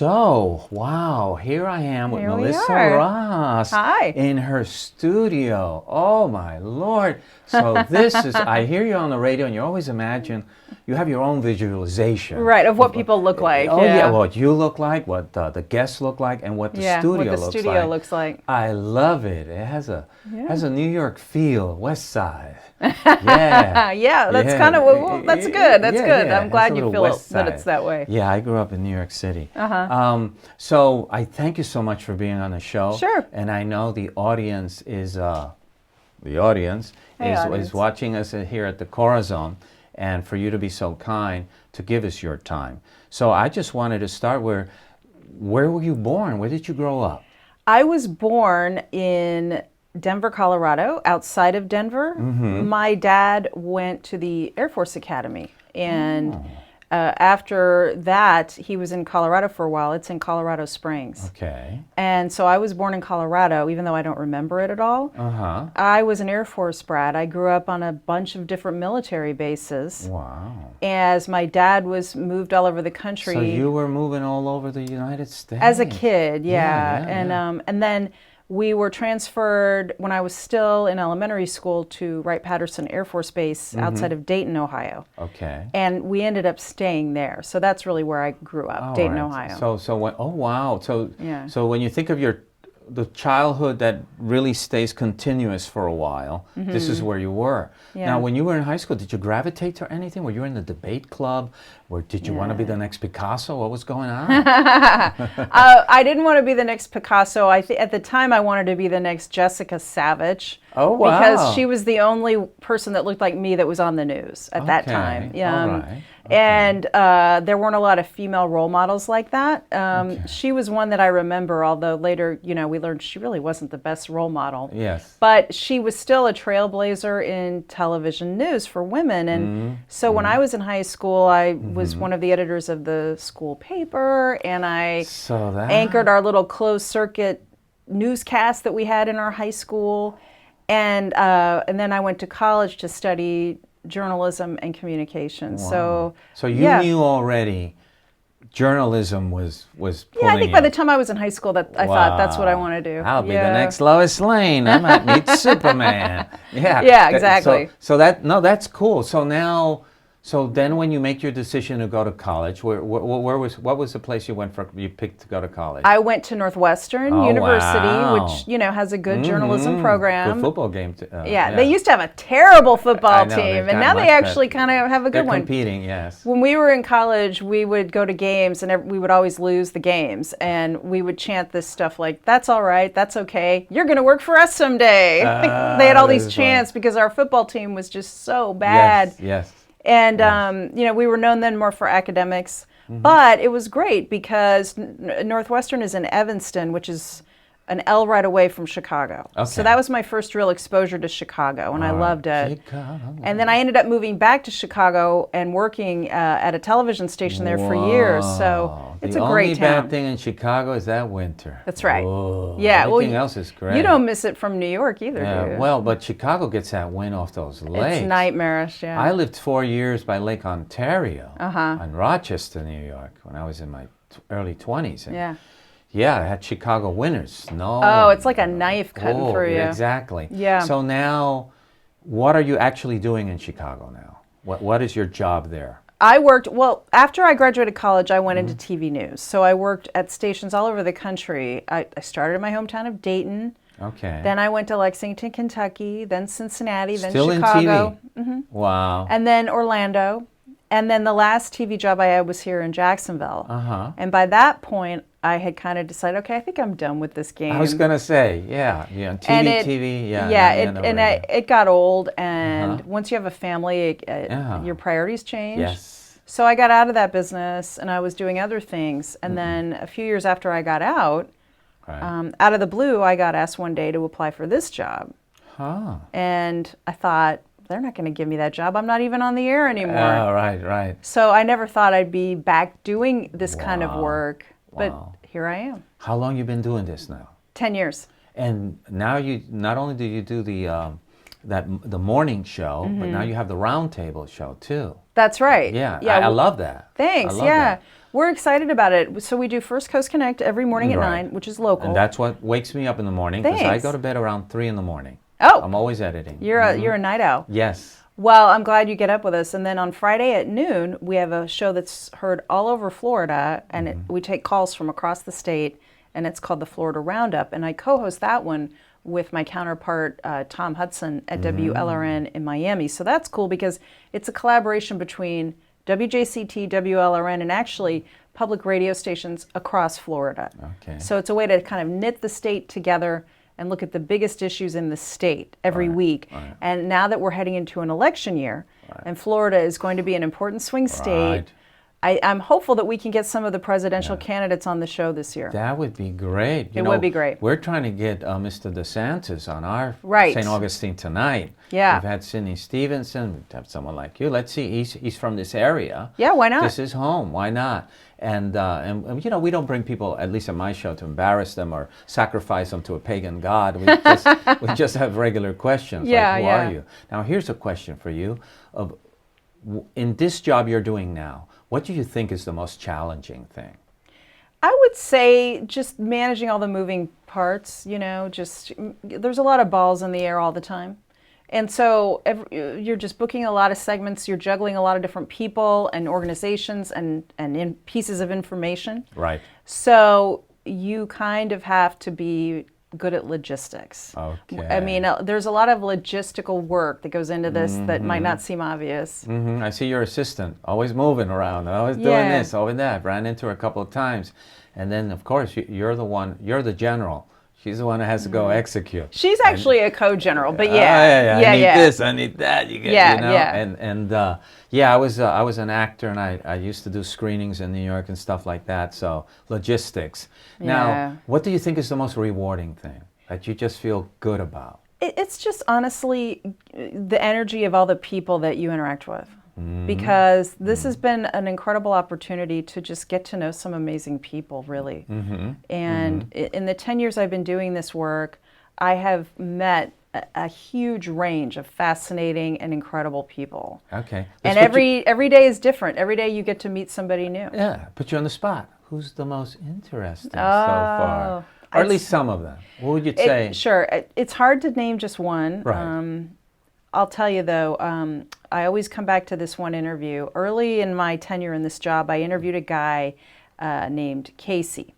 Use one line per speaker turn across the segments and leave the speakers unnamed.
So, wow, here I am with Melissa Ross.
Hi.
In her studio. Oh, my Lord. So this is, I hear you on the radio and you always imagine, you have your own visualization.
Right, of what people look like.
Oh, yeah, what you look like, what the guests look like, and what the studio
looks like.
I love it. It has a New York feel, West Side. Yeah.
That's kind of, that's good. That's good.
Yeah.
I'm glad you feel that it's that way.
Yeah, I grew up in New York City. So I thank you so much for being on the show.
Sure.
And I know the audience is watching us here at the Corazon, and for you to be so kind to give us your time. So I just wanted to start where were you born? Where did you grow up?
I was born in Denver, Colorado, outside of Denver. My dad went to the Air Force Academy, and after that, he was in Colorado for a while. It's in Colorado Springs.
Okay.
And so I was born in Colorado, even though I don't remember it at all. I was an Air Force brat. I grew up on a bunch of different military bases.
Wow.
As my dad was moved all over the country.
So you were moving all over the United States?
As a kid, and then we were transferred when I was still in elementary school to Wright-Patterson Air Force Base outside of Dayton, Ohio.
Okay.
And we ended up staying there. So that's really where I grew up, Dayton, Ohio.
So when you think of the childhood that really stays continuous for a while, this is where you were.
Yeah.
Now, when you were in high school, did you gravitate to anything? Were you in the debate club? Or did you want to be the next Picasso? What was going on?
I didn't want to be the next Picasso. At the time, I wanted to be the next Jessica Savage.
Oh, wow.
Because she was the only person that looked like me that was on the news at that time.
All right. Okay.
And there weren't a lot of female role models like that. She was one that I remember, although later, we learned she really wasn't the best role model.
Yes.
But she was still a trailblazer in television news for women. And so when I was in high school, I was one of the editors of the school paper, and I anchored our little closed circuit newscast that we had in our high school. And then I went to college to study journalism and communication.
Wow. So you knew already journalism was pulling
I think by the time I was in high school that I thought that's what I want to do.
I'll be the next Lois Lane. I might meet Superman.
Yeah, exactly.
So that's cool. So then when you make your decision to go to college, what was the place you picked to go to college?
I went to Northwestern University, which has a good journalism program.
Good football game.
They used to have a terrible football team, and now they actually kind of have a good one.
They're competing, yes.
When we were in college, we would go to games, and we would always lose the games, and we would chant this stuff like, "That's all right, that's okay, you're going to work for us someday." They had all these chants because our football team was just so bad.
Yes.
And, we were known then more for academics, but it was great because Northwestern is in Evanston, which is an L right away from Chicago.
Okay.
So that was my first real exposure to Chicago, and I loved it.
Chicago.
And then I ended up moving back to Chicago and working at a television station there for years. So it's a great town.
The only bad thing in Chicago is that winter.
That's right.
Whoa.
Yeah.
Everything else is great.
You don't miss it from New York either, do you?
Well, but Chicago gets that wind off those lakes.
It's nightmarish, yeah.
I lived 4 years by Lake Ontario in Rochester, New York, when I was in my early 20s. And yeah, I had Chicago winters, snow.
Oh, it's like a knife cutting through you.
Exactly.
Yeah.
So now, what are you actually doing in Chicago now? What is your job there?
I worked, after I graduated college, I went into TV news. So I worked at stations all over the country. I started in my hometown of Dayton.
Okay.
Then I went to Lexington, Kentucky, then Cincinnati, then
Still
Chicago.
In TV? Wow.
And then Orlando. And then the last TV job I had was here in Jacksonville. And by that point, I had kind of decided, okay, I think I'm done with this game.
I was going to say, TV,
it got old, and once you have a family, your priorities change.
Yes.
So I got out of that business, and I was doing other things. And then a few years after I got out, out of the blue, I got asked one day to apply for this job. And I thought, they're not going to give me that job. I'm not even on the air anymore.
Oh, right.
So I never thought I'd be back doing this kind of work. But here I am.
How long you been doing this now?
10 years.
And now you not only do you do the morning show, but now you have the roundtable show too.
That's right.
Yeah, I love that.
Thanks.
I love that.
We're excited about it. So we do First Coast Connect every morning at 9, which is local.
And that's what wakes me up in the morning, because I
Thanks.
go to bed around 3 in the morning.
Oh.
I'm always editing.
You're a night owl.
Yes.
Well, I'm glad you get up with us. And then on Friday at noon, we have a show that's heard all over Florida, and we take calls from across the state, and it's called the Florida Roundup. And I co-host that one with my counterpart, Tom Hudson, at WLRN in Miami. So that's cool because it's a collaboration between WJCT, WLRN, and actually public radio stations across Florida.
Okay.
So it's a way to kind of knit the state together and look at the biggest issues in the state every week.
Right.
And now that we're heading into an election year, and Florida is going to be an important swing state, I'm hopeful that we can get some of the presidential candidates on the show this year.
That would be great.
It would be great.
We're trying to get Mr. DeSantis on our St. Augustine Tonight.
Yeah.
We've had Sidney Stevenson. We've had someone like you. Let's see. He's from this area.
Yeah, why not?
This is home. Why not? And you know, we don't bring people, at least at my show, to embarrass them or sacrifice them to a pagan god. We just have regular questions like, who are you? Now, here's a question for you. In this job you're doing now, what do you think is the most challenging thing?
I would say just managing all the moving parts, you know, there's a lot of balls in the air all the time. And so you're just booking a lot of segments, you're juggling a lot of different people and organizations and in pieces of information.
Right.
So you kind of have to be good at logistics.
Okay.
I mean, there's a lot of logistical work that goes into this that might not seem obvious.
I see your assistant always moving around, always doing this, always that. Ran into her a couple of times. And then, of course, you're the general. She's the one that has to go execute.
She's actually a co-general, but
I need this, I need that. You know? I was an actor, and I used to do screenings in New York and stuff like that. So logistics. Now, what do you think is the most rewarding thing that you just feel good about?
It's just honestly the energy of all the people that you interact with. Because this has been an incredible opportunity to just get to know some amazing people, really. And in the 10 years I've been doing this work, I have met a huge range of fascinating and incredible people.
Okay.
And every day is different. Every day you get to meet somebody new.
Yeah, put you on the spot. Who's the most interesting so far? Or at least some of them. What would you say?
Sure. It's hard to name just one.
Right.
I'll tell you, though, I always come back to this one interview. Early in my tenure in this job, I interviewed a guy named Casey.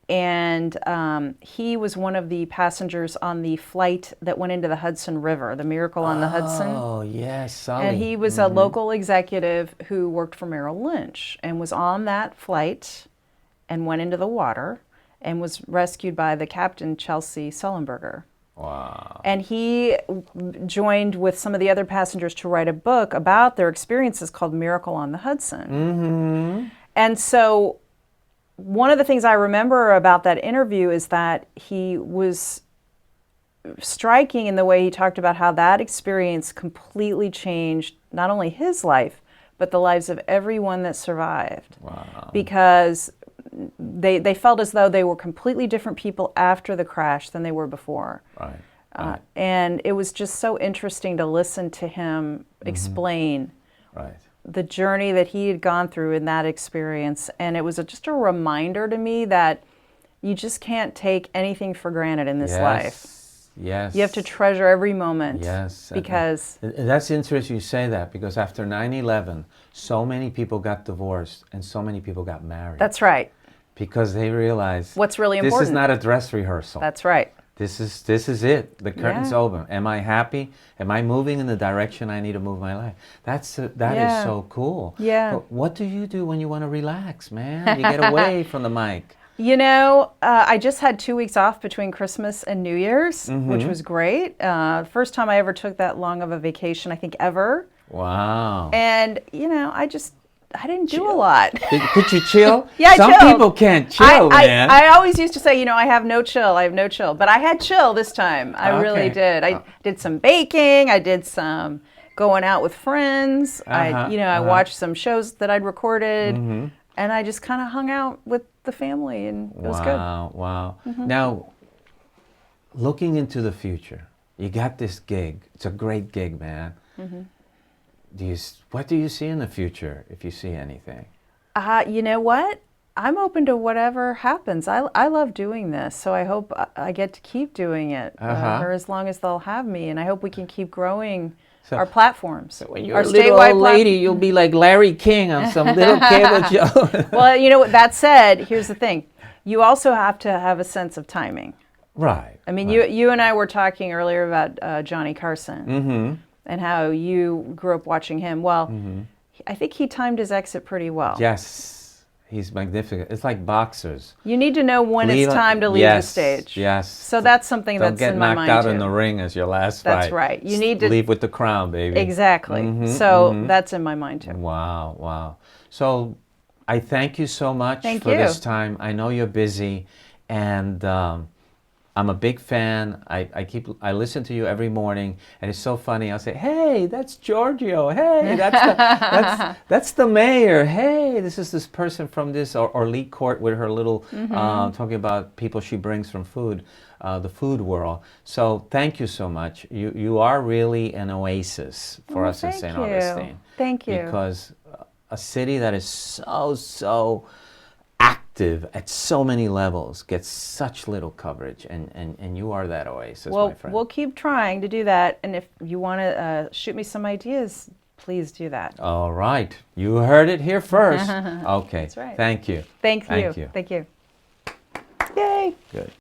And he was one of the passengers on the flight that went into the Hudson River, the Miracle on the Hudson.
Oh, yes, Sully.
And he was a local executive who worked for Merrill Lynch and was on that flight and went into the water and was rescued by the captain, Chelsea Sullenberger.
Wow.
And he joined with some of the other passengers to write a book about their experiences called Miracle on the Hudson. And so one of the things I remember about that interview is that he was striking in the way he talked about how that experience completely changed not only his life, but the lives of everyone that survived.
Wow.
Because they felt as though they were completely different people after the crash than they were before.
Right.
And it was just so interesting to listen to him explain the journey that he had gone through in that experience. And it was just a reminder to me that you just can't take anything for granted in this life.
Yes.
You have to treasure every moment.
Yes.
Because
that's interesting you say that, because after 9/11, so many people got divorced and so many people got married.
That's right.
Because they realized
what's really important.
This is not a dress rehearsal.
That's right.
This is it. The curtain's open. Am I happy? Am I moving in the direction I need to move my life? That is so cool.
Yeah.
But what do you do when you want to relax, man? You get away from the mic.
You know, I just had 2 weeks off between Christmas and New Year's, which was great. First time I ever took that long of a vacation, I think, ever.
Wow.
And, you know, I didn't do a lot.
Could you chill?
Yeah, I
Some
chilled.
people can't chill, man.
I always used to say, you know, I have no chill. But I had chill this time. I really did. I did some baking. I did some going out with friends. I watched some shows that I'd recorded. And I just kind of hung out with the family, and it was good.
Wow. Now, looking into the future, you got this gig. It's a great gig, man. What do you see in the future, if you see anything?
You know what? I'm open to whatever happens. I love doing this, so I hope I get to keep doing it for as long as they'll have me, and I hope we can keep growing our platforms.
So when you're a little old lady, you'll be like Larry King on some little cable show.
Well, you know what? That said, here's the thing: you also have to have a sense of timing.
Right.
I mean, you and I were talking earlier about Johnny Carson and how you grew up watching him. Well, I think he timed his exit pretty well.
Yes. He's magnificent. It's like boxers.
You need to know when it's time to leave the stage.
Yes.
So that's something that's in my mind too.
Don't get knocked out in the ring as your last fight.
That's right. You need to
leave with the crown, baby.
Exactly. So that's in my mind too.
Wow, wow. So I thank you so much for this time. I know you're busy, and I'm a big fan. I listen to you every morning, and it's so funny. I'll say, "Hey, that's Giorgio. Hey, that's the mayor. Hey, this is this person from this or Lee Court with her little talking about people she brings from the food world." So thank you so much. You are really an oasis for us in St. Augustine.
Thank you.
Because a city that is so active at so many levels gets such little coverage, and you are that oasis, my friend.
We'll keep trying to do that, and if you want to shoot me some ideas, please do that.
All right. You heard it here first. Okay.
That's right.
Thank you.
Thank you. Thank you.
Yay. Good.